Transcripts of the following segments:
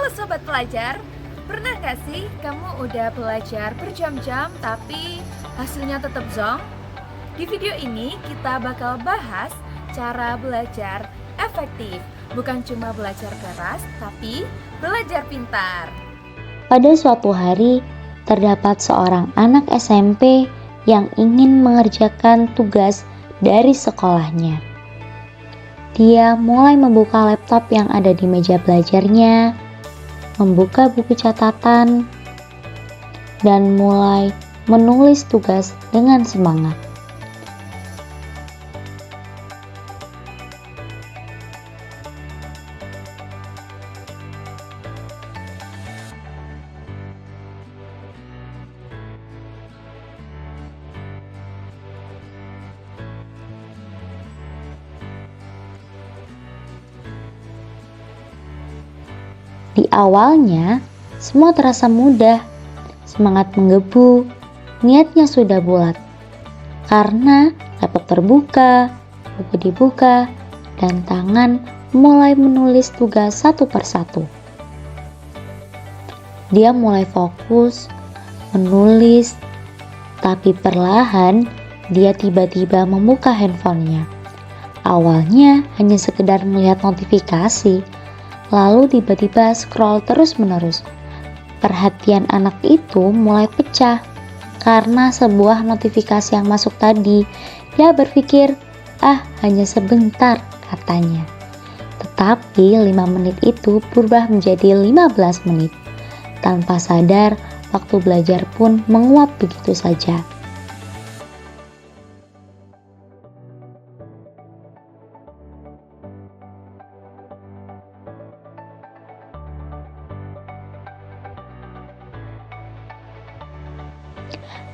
Halo Sobat Pelajar, pernah gak sih kamu udah belajar berjam-jam tapi hasilnya tetap zonk? Di video ini kita bakal bahas cara belajar efektif. Bukan cuma belajar keras, tapi belajar pintar. Pada suatu hari, terdapat seorang anak SMP yang ingin mengerjakan tugas dari sekolahnya. Dia mulai membuka laptop yang ada di meja belajarnya, membuka buku catatan, dan mulai menulis tugas dengan semangat. Di awalnya, semua terasa mudah, semangat menggebu, niatnya sudah bulat. Karena laptop terbuka, buku dibuka, dan tangan mulai menulis tugas satu persatu. Dia mulai fokus, menulis, tapi perlahan dia tiba-tiba membuka handphonenya. Awalnya hanya sekedar melihat notifikasi, lalu tiba-tiba scroll terus-menerus. Perhatian anak itu mulai pecah karena sebuah notifikasi yang masuk tadi. Dia berpikir, hanya sebentar, katanya. Tetapi 5 menit itu berubah menjadi 15 menit. Tanpa sadar, waktu belajar pun menguap begitu saja.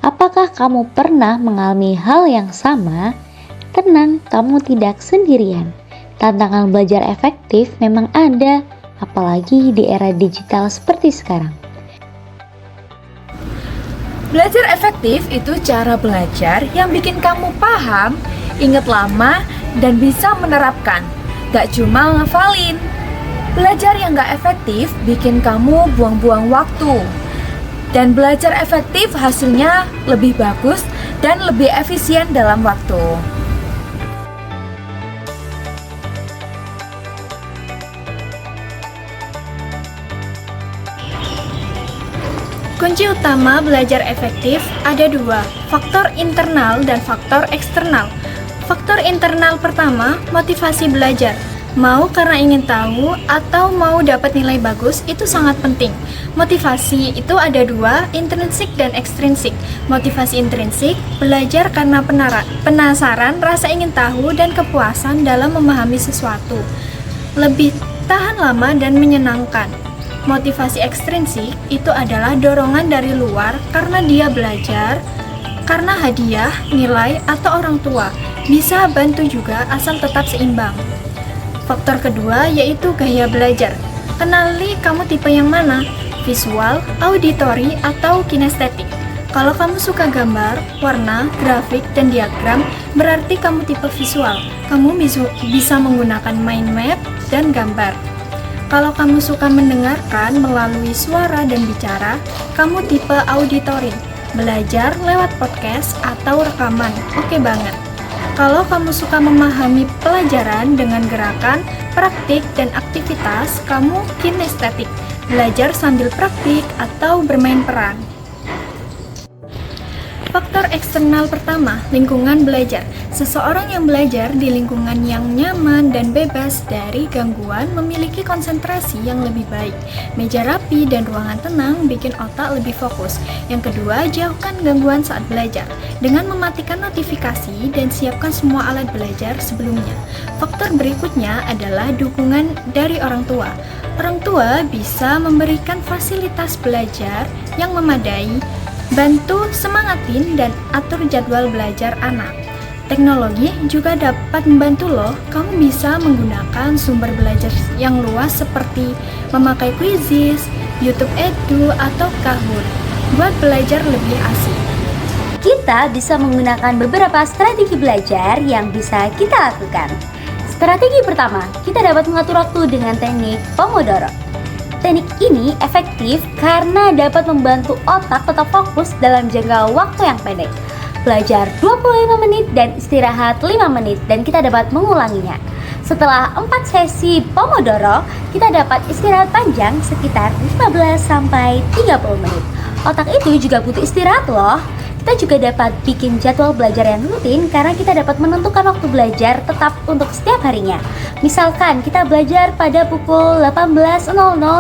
Apakah kamu pernah mengalami hal yang sama? Tenang, kamu tidak sendirian. Tantangan belajar efektif memang ada, apalagi di era digital seperti sekarang. Belajar efektif itu cara belajar yang bikin kamu paham, ingat lama, dan bisa menerapkan. Gak cuma ngafalin. Belajar yang gak efektif bikin kamu buang-buang waktu. Dan belajar efektif hasilnya lebih bagus dan lebih efisien dalam waktu. Kunci utama belajar efektif ada 2, faktor internal dan faktor eksternal. Faktor internal pertama, motivasi belajar. Mau karena ingin tahu atau mau dapat nilai bagus itu sangat penting. Motivasi itu ada 2, intrinsik dan ekstrinsik. Motivasi intrinsik, belajar karena penasaran, rasa ingin tahu, dan kepuasan dalam memahami sesuatu. Lebih tahan lama dan menyenangkan. Motivasi ekstrinsik itu adalah dorongan dari luar karena dia belajar, karena hadiah, nilai, atau orang tua. Bisa bantu juga asal tetap seimbang. Faktor kedua yaitu gaya belajar. Kenali kamu tipe yang mana, visual, auditory, atau kinestetik. Kalau kamu suka gambar, warna, grafik, dan diagram, berarti kamu tipe visual. Kamu bisa menggunakan mind map dan gambar. Kalau kamu suka mendengarkan melalui suara dan bicara, kamu tipe auditory. Belajar lewat podcast atau rekaman, oke banget. Kalau kamu suka memahami pelajaran dengan gerakan, praktik, dan aktivitas, kamu kinestetik, belajar sambil praktik atau bermain peran. Faktor eksternal pertama, lingkungan belajar. Seseorang yang belajar di lingkungan yang nyaman dan bebas dari gangguan memiliki konsentrasi yang lebih baik. Meja rapi dan ruangan tenang bikin otak lebih fokus. Yang kedua, jauhkan gangguan saat belajar dengan mematikan notifikasi dan siapkan semua alat belajar sebelumnya. Faktor berikutnya adalah dukungan dari orang tua. Orang tua bisa memberikan fasilitas belajar yang memadai, bantu semangatin dan atur jadwal belajar anak. Teknologi juga dapat membantu loh. Kamu bisa menggunakan sumber belajar yang luas seperti memakai Quizizz, YouTube Edu, atau Kahoot buat belajar lebih asik. Kita bisa menggunakan beberapa strategi belajar yang bisa kita lakukan. Strategi pertama, kita dapat mengatur waktu dengan teknik Pomodoro. teknik ini efektif karena dapat membantu otak tetap fokus dalam jangka waktu yang pendek. Belajar 25 menit dan istirahat 5 menit dan kita dapat mengulanginya. Setelah 4 sesi Pomodoro, kita dapat istirahat panjang sekitar 15 sampai 30 menit. Otak itu juga butuh istirahat loh. Kita juga dapat bikin jadwal belajar yang rutin karena kita dapat menentukan waktu belajar tetap untuk setiap harinya. Misalkan kita belajar pada pukul 18.00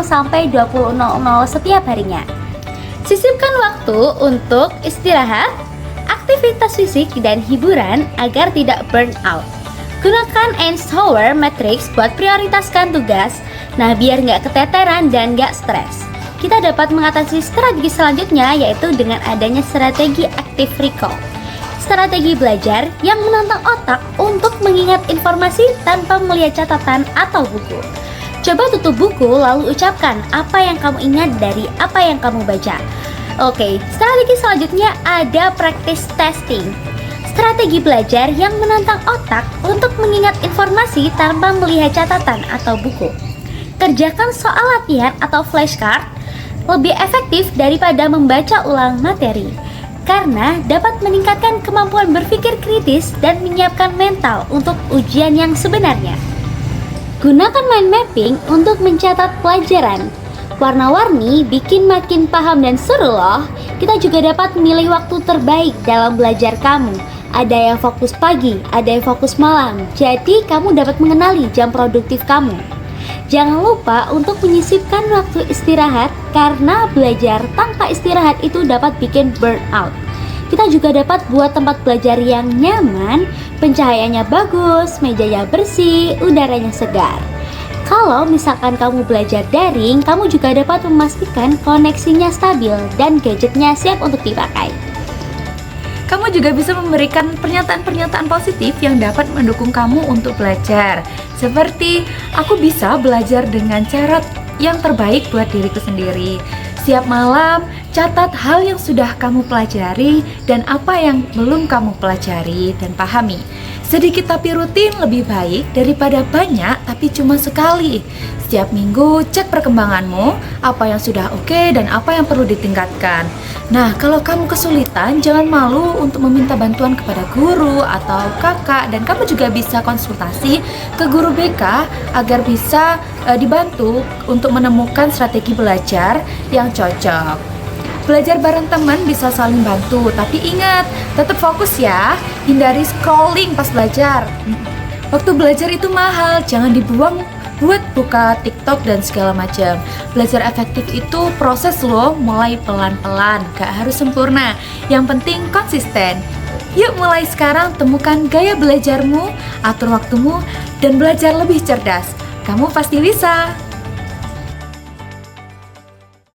sampai 20.00 setiap harinya. Sisipkan waktu untuk istirahat, aktivitas fisik, dan hiburan agar tidak burn out. Gunakan Eisenhower Matrix buat prioritaskan tugas, biar nggak keteteran dan nggak stres. Kita dapat mengatasi strategi selanjutnya yaitu dengan adanya strategi active recall. Strategi belajar yang menantang otak untuk mengingat informasi tanpa melihat catatan atau buku. Coba tutup buku lalu ucapkan apa yang kamu ingat dari apa yang kamu baca. Oke, strategi selanjutnya ada practice testing. Strategi belajar yang menantang otak untuk mengingat informasi tanpa melihat catatan atau buku. Kerjakan soal latihan atau flashcard lebih efektif daripada membaca ulang materi karena dapat meningkatkan kemampuan berpikir kritis dan menyiapkan mental untuk ujian yang sebenarnya. Gunakan mind mapping untuk mencatat pelajaran. Warna-warni bikin makin paham dan seru loh. Kita juga dapat memilih waktu terbaik dalam belajar kamu. Ada yang fokus pagi, ada yang fokus malam. Jadi kamu dapat mengenali jam produktif kamu. Jangan lupa untuk menyisipkan waktu istirahat karena belajar tanpa istirahat itu dapat bikin burnout. Kita juga dapat buat tempat belajar yang nyaman, pencahayaannya bagus, mejanya bersih, udaranya segar. Kalau misalkan kamu belajar daring, kamu juga dapat memastikan koneksinya stabil dan gadgetnya siap untuk dipakai. Kamu juga bisa memberikan pernyataan-pernyataan positif yang dapat mendukung kamu untuk belajar. Seperti, aku bisa belajar dengan cara yang terbaik buat diriku sendiri. Setiap malam, catat hal yang sudah kamu pelajari dan apa yang belum kamu pelajari dan pahami. Sedikit tapi rutin lebih baik daripada banyak tapi cuma sekali. Setiap minggu cek perkembanganmu, apa yang sudah oke dan apa yang perlu ditingkatkan. Nah, kalau kamu kesulitan, jangan malu untuk meminta bantuan kepada guru atau kakak, dan kamu juga bisa konsultasi ke guru BK agar bisa dibantu untuk menemukan strategi belajar yang cocok. Belajar bareng teman bisa saling bantu, tapi ingat, tetap fokus ya, hindari scrolling pas belajar. Waktu belajar itu mahal, jangan dibuang buat buka TikTok dan segala macam. Belajar efektif itu proses loh, mulai pelan-pelan, gak harus sempurna. Yang penting konsisten. Yuk mulai sekarang temukan gaya belajarmu, atur waktumu, dan belajar lebih cerdas. Kamu pasti bisa.